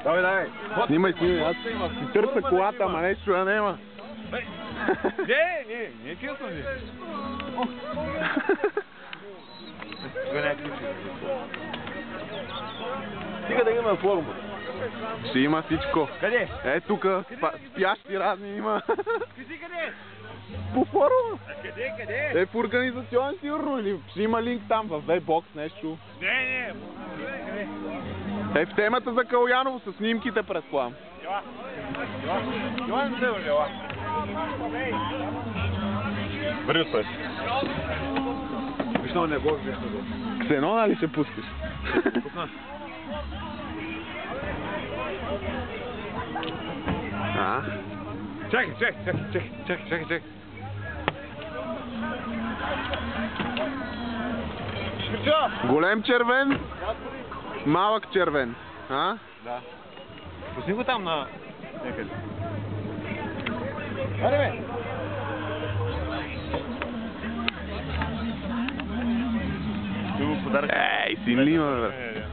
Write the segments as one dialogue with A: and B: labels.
A: Давай. Снимай. Аз си търся колата, ама нещо да нема.
B: Не честно ли?
A: Стига да има форма. Ще има всичко.
B: Къде?
A: Тук, спящи разни има.
B: Кажи къде?
A: По форума.
B: Къде?
A: В организационен сигурно или ще има линк там в V-Box нещо.
B: Не.
A: В темата за Калуяново с снимките предполагам.
B: Йоан не се ела. Брюсъл. Вижно не го вижда.
A: Ксенона ли ще пускаш?
B: Пусна. Чакай.
A: Голем червен, малък червен.
B: Да. Пусни го там на някъде. Аре бе!
A: Син ли има, бе?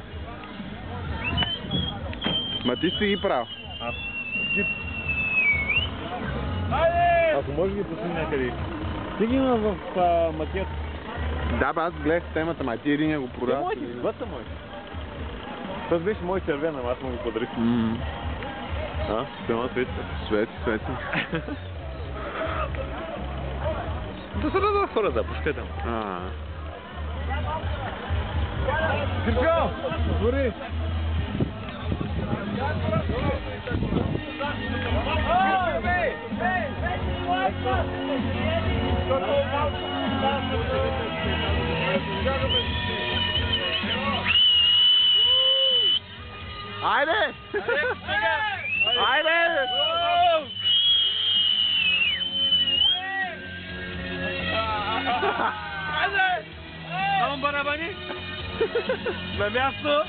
A: Ма ти си ги правил.
B: Ако може ги пусни някъде. Ти ги има в макет.
A: Да, бе, аз гледах темата, ма ти един го продава.
B: Това са мои. Това беше мой червен, ама аз му го подарих. Стена свети.
A: Свети.
B: Да се раздава хора, да, пускай там. Кирчо! Отвори!
A: Айде! Айде!
B: Само барабани! На място!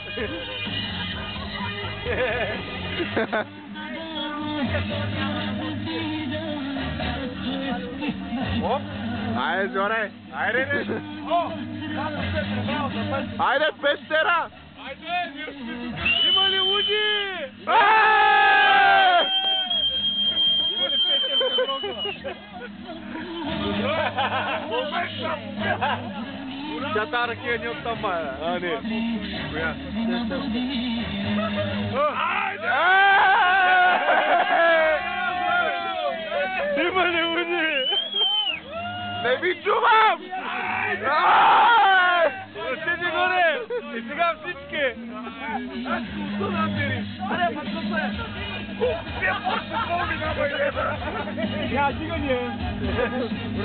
A: Айде, Жоре!
B: Айде, бе!
A: Айде, пещера!
B: Има ли луди? Има ли пещера в Дрогова? Тя тази ракия не от там, мая. Не. Коя? Има ли луди?
A: Не ви чувам!
B: Ръчете горе! И сега всички! Я, дига ни!